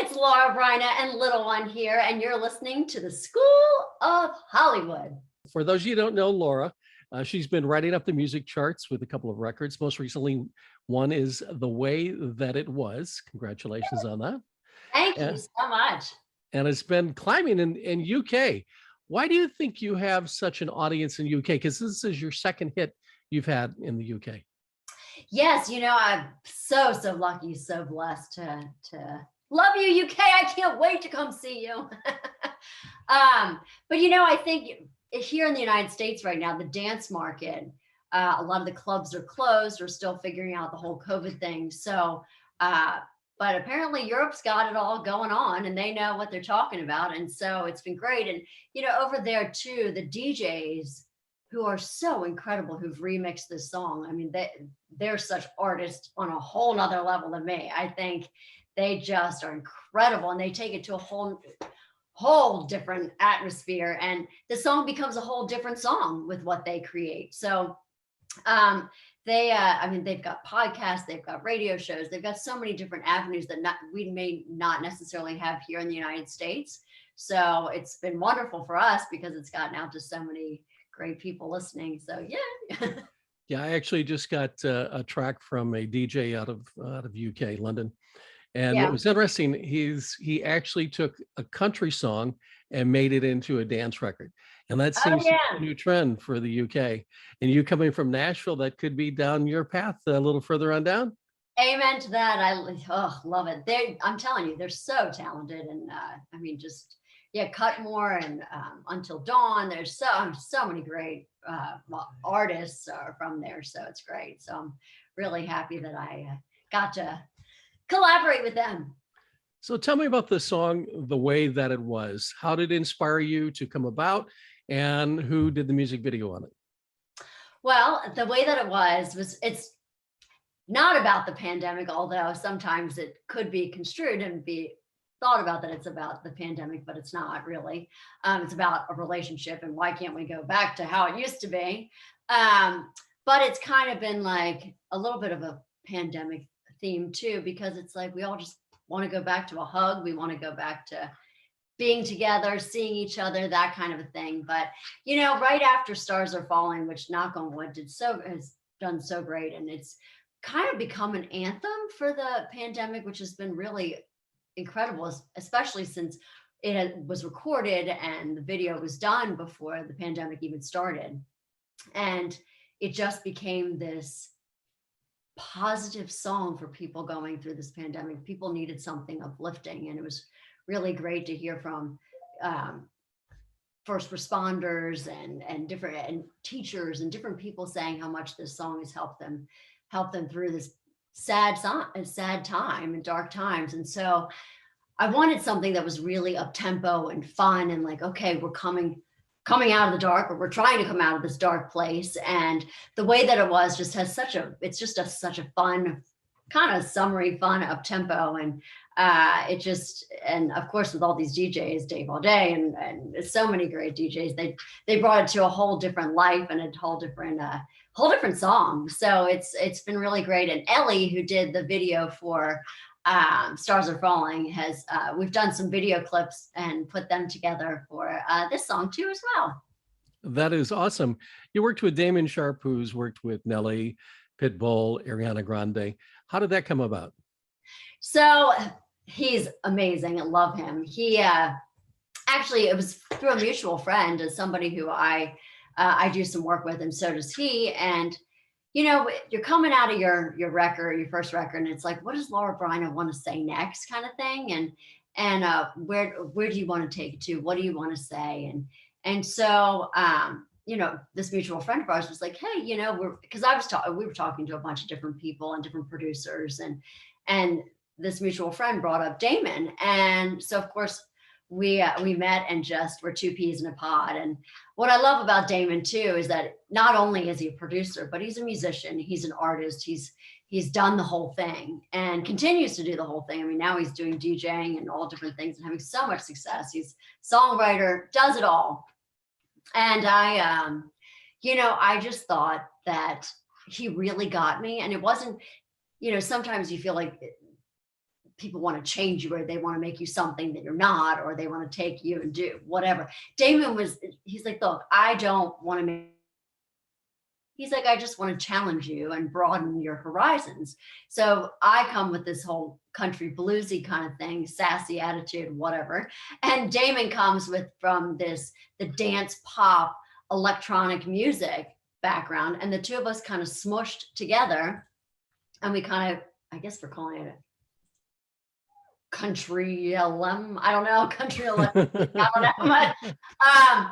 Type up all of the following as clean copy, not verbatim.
It's Laura Bryna and Little One here, and you're listening to the School of Hollywood. For those of you who don't know Laura, she's been writing up the music charts with a couple of records. Most recently, one is The Way That It Was. Congratulations on that. Thank you so much. And it's been climbing in UK. Why do you think you have such an audience in UK? Because this is your second hit you've had in the UK. Yes, I'm so lucky, so blessed to love you, UK. I can't wait to come see you. But I think here in the United States right now, the dance market, a lot of the clubs are closed. We're still figuring out the whole COVID thing. So, but apparently Europe's got it all going on and they know what they're talking about. And so it's been great. And, over there too, the DJs who are so incredible, who've remixed this song. I mean, they're such artists on a whole nother level than me. I think they just are incredible and they take it to a whole different atmosphere, and the song becomes a whole different song with what they create. So they've got podcasts, they've got radio shows, they've got so many different avenues that we may not necessarily have here in the United States. So it's been wonderful for us because it's gotten out to so many great people listening. So yeah. Yeah, I actually just got a track from a DJ out of UK, London. And what was interesting, he actually took a country song and made it into a dance record. And that seems to be a new trend for the UK. And you coming from Nashville, that could be down your path a little further on down. Amen to that. I love it. I'm telling you, they're so talented. And Cutmore and Until Dawn. There's so many great artists are from there. So it's great. So I'm really happy that I got to collaborate with them. So tell me about the song, The Way That It Was. How did it inspire you to come about, and who did the music video on it? Well, The Way That It Was it's not about the pandemic, although sometimes it could be construed and be thought about that it's about the pandemic, but it's not really. It's about a relationship and why can't we go back to how it used to be? But it's kind of been like a little bit of a pandemic theme too, because it's like we all just want to go back to a hug. We want to go back to being together, seeing each other, that kind of a thing. But right after Stars Are Falling, which knock on wood has done so great, and it's kind of become an anthem for the pandemic, which has been really incredible, especially since it was recorded and the video was done before the pandemic even started. And it just became this positive song for people going through this pandemic. People needed something uplifting, and it was really great to hear from first responders and different teachers and different people saying how much this song has helped them through this sad time and dark times. And so I wanted something that was really up tempo and fun and like, okay, we're coming out of the dark, or we're trying to come out of this dark place. And The Way That It Was just has such a fun, kind of summery, fun up tempo. And and of course, with all these DJs, Dave All Day and so many great DJs, they brought it to a whole different life and a whole different song. So it's been really great. And Ellie, who did the video for Stars Are Falling, we've done some video clips and put them together for this song too as well. That is awesome. You worked with Damon Sharp, who's worked with Nelly, Pitbull, Ariana Grande. How did that come about? So he's amazing. I love him. He actually, it was through a mutual friend, as somebody who I do some work with, and so does he. And you're coming out of your first record, and it's like, what does Laura Bryna want to say next, kind of thing, and where do you want to take it to? What do you want to say? And so this mutual friend of ours was like, hey, because we were talking to a bunch of different people and different producers, and this mutual friend brought up Damon, and so of course we met and just were two peas in a pod. And what I love about Damon too is that not only is he a producer, but he's a musician, he's an artist, he's done the whole thing and continues to do the whole thing. I mean, now he's doing DJing and all different things and having so much success. He's songwriter, does it all. And I just thought that he really got me. And it wasn't, sometimes you feel like people want to change you, or they want to make you something that you're not, or they want to take you and do whatever. Damon he's like, look, I don't want to make, he's like, I just want to challenge you and broaden your horizons. So I come with this whole country bluesy kind of thing, sassy attitude, whatever. And Damon comes from the dance pop electronic music background. And the two of us kind of smushed together, and we kind of, I guess we're calling it country LM. I don't know, country LM. I don't know.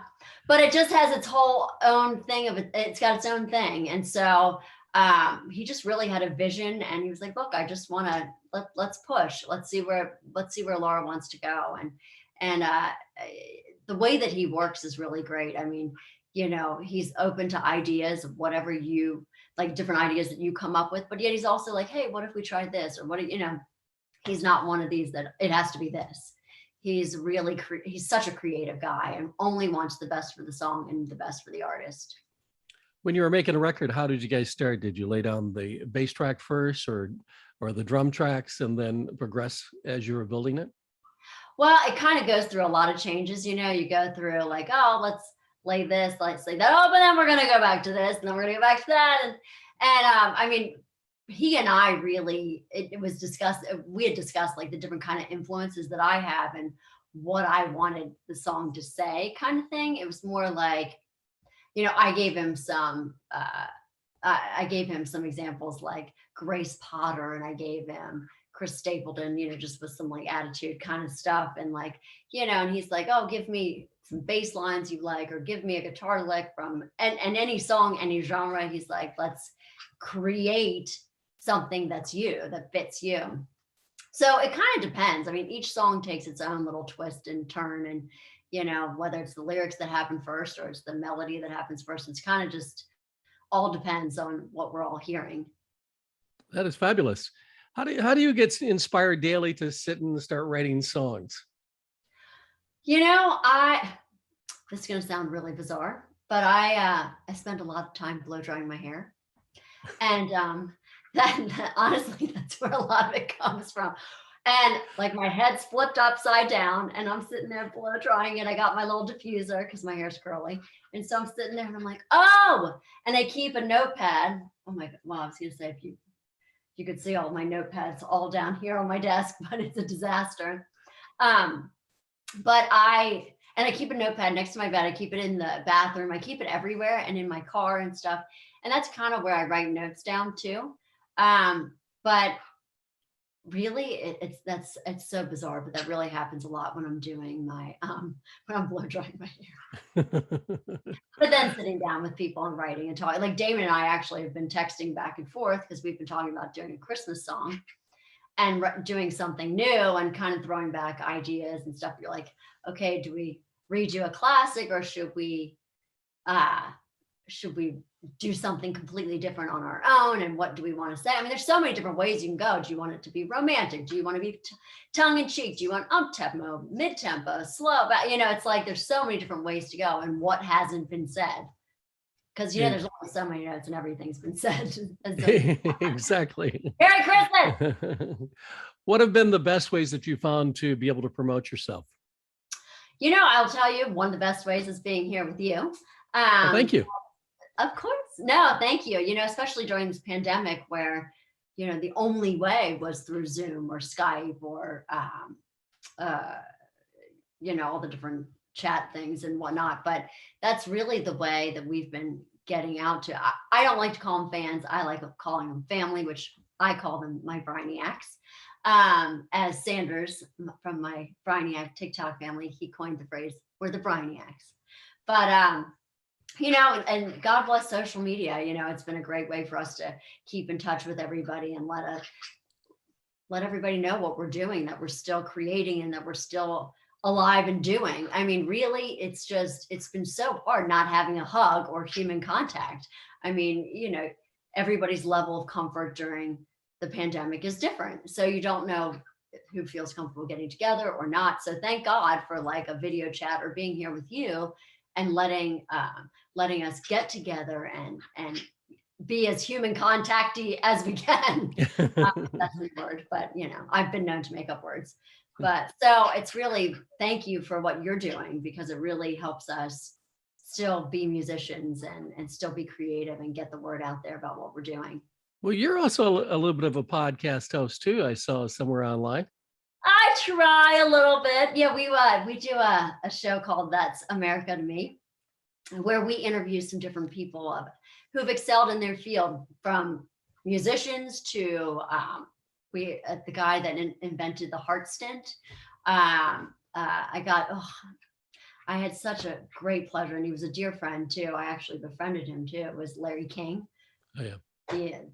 But it just has its whole own thing of it. It's got its own thing. And so he just really had a vision, and he was like, look, I just want to, let's push. Let's see where Laura wants to go. And the way that he works is really great. I mean, he's open to ideas of whatever you like, different ideas that you come up with, but yet he's also like, hey, what if we tried this? Or he's not one of these that it has to be this. He's really, he's such a creative guy and only wants the best for the song and the best for the artist. When you were making a record, how did you guys start? Did you lay down the bass track first, or the drum tracks, and then progress as you were building it? Well, it kind of goes through a lot of changes. You go through like, oh, let's lay this, let's lay that. Oh, but then we're going to go back to this, and then we're going to go back to that. And I mean, he and I really, it was discussed, we had discussed like the different kind of influences that I have and what I wanted the song to say, kind of thing. It was more like, I gave him some examples like Grace Potter, and I gave him Chris Stapleton, just with some like attitude kind of stuff. And like, and he's like, oh, give me some bass lines you like, or give me a guitar lick from, and any song, any genre. He's like, let's create something that fits you. So it kind of depends. I mean, each song takes its own little twist and turn, and whether it's the lyrics that happen first or it's the melody that happens first, it's kind of just all depends on what we're all hearing. That is fabulous. How do you get inspired daily to sit and start writing songs? This is going to sound really bizarre, but I spend a lot of time blow drying my hair, and that honestly, that's where a lot of it comes from. And like my head's flipped upside down, and I'm sitting there blow drying it. I got my little diffuser because my hair's curly, and so I'm sitting there and I'm like, oh, and I keep a notepad. Oh my God! Well, I was going to say, if you could see all my notepads all down here on my desk, but it's a disaster. But I keep a notepad next to my bed. I keep it in the bathroom. I keep it everywhere, and in my car and stuff. And that's kind of where I write notes down too. But really, it's so bizarre, but that really happens a lot when I'm doing my when I'm blow drying my hair. But then sitting down with people and writing and talking, like Damon and I actually have been texting back and forth because we've been talking about doing a Christmas song and doing something new and kind of throwing back ideas and stuff. You're like, okay, do we redo a classic, or should we do something completely different on our own? And what do we want to say? I mean, there's so many different ways you can go. Do you want it to be romantic? Do you want to be tongue in cheek? Do you want up tempo, mid tempo, slow? But it's like there's so many different ways to go, and what hasn't been said. Because there's only so many notes, and everything's been said. Exactly. Merry Christmas. What have been the best ways that you found to be able to promote yourself? I'll tell you, one of the best ways is being here with you. Well, thank you. Of course. No, thank you. Especially during this pandemic where, the only way was through Zoom or Skype or, all the different chat things and whatnot. But that's really the way that we've been getting out to. I don't like to call them fans. I like calling them family, which I call them my Bryniacs. As Sanders from my Bryniac TikTok family, he coined the phrase, we're the Bryniacs. But, and God bless social media. It's been a great way for us to keep in touch with everybody and let everybody know what we're doing, that we're still creating, and that we're still alive and doing. I mean, really, it's been so hard not having a hug or human contact. I mean, everybody's level of comfort during the pandemic is different. So you don't know who feels comfortable getting together or not. So thank God for like a video chat or being here with you and letting us get together and be as human contacty as we can. That's the word, but I've been known to make up words. But so it's really, thank you for what you're doing, because it really helps us still be musicians and still be creative and get the word out there about what we're doing. Well, you're also a little bit of a podcast host too. I saw somewhere online. I try a little bit. Yeah, we do a show called That's America to Me, where we interview some different people who've excelled in their field, from musicians to the guy that invented the heart stent. I had such a great pleasure, and he was a dear friend too. I actually befriended him too. It was Larry King. Oh yeah.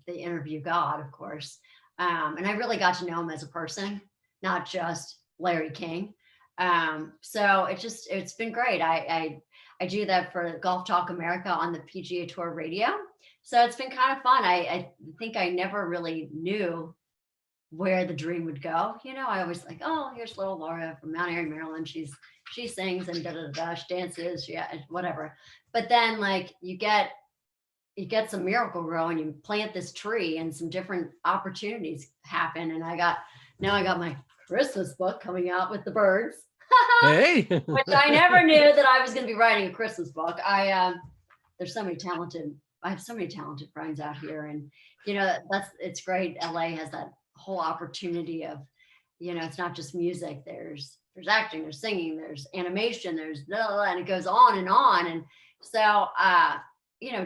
The interview god, of course. And I really got to know him as a person, not just Larry King. So it's been great. I do that for Golf Talk America on the PGA Tour radio. So it's been kind of fun. I think I never really knew where the dream would go. I always like, oh, here's little Laura from Mount Airy, Maryland. She sings and she dances, yeah, whatever. But then like you get some miracle grow, and you plant this tree, and some different opportunities happen. And now I got my Christmas book coming out with the birds. Hey. Which I never knew that I was going to be writing a Christmas book. I have so many talented friends out here, and it's great. LA has that whole opportunity of, it's not just music. There's acting, there's singing, there's animation, there's blah, blah, and it goes on and on. And so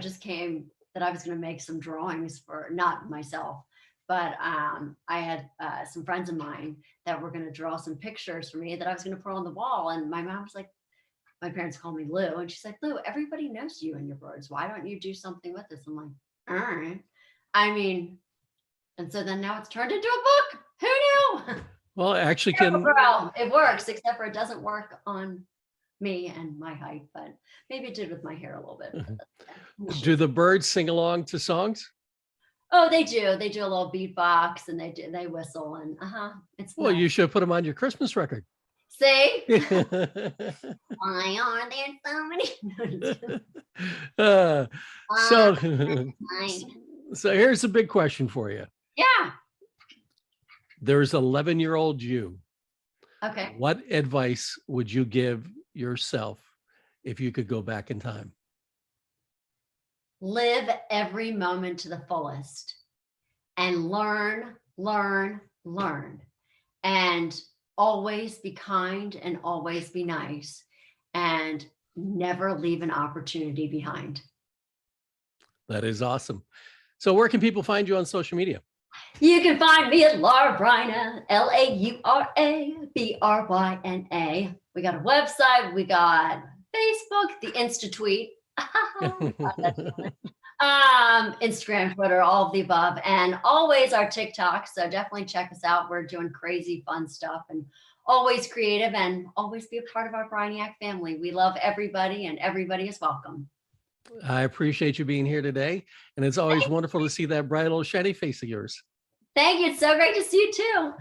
just came that I was going to make some drawings for, not myself, but I had some friends of mine that were going to draw some pictures for me that I was going to put on the wall. And my mom was like, my parents called me Lou, and she's like, Lou, everybody knows you and your birds. Why don't you do something with this? I'm like, all right. And so then now it's turned into a book. Who knew? Well, actually, it works, except for it doesn't work on me and my height, but maybe it did with my hair a little bit. Do the birds sing along to songs? Oh, they do. They do a little beatbox, and they whistle, and it's well, nice. You should put them on your Christmas record. See? Why are there so many? So here's a big question for you. Yeah. There's 11-year-old you. Okay. What advice would you give yourself if you could go back in time? Live every moment to the fullest, and learn, and always be kind, and always be nice, and never leave an opportunity behind. That is awesome. So where can people find you on social media? You can find me at Laura Bryna, LauraBryna. We got a website, we got Facebook, the Insta-tweet, Instagram, Twitter, all of the above, and always our TikTok. So definitely check us out. We're doing crazy fun stuff, and always creative, and always be a part of our Bryniac family. We love everybody, and everybody is welcome. I appreciate you being here today, and it's always wonderful to see that bright little shiny face of yours. Thank you. It's so great to see you too.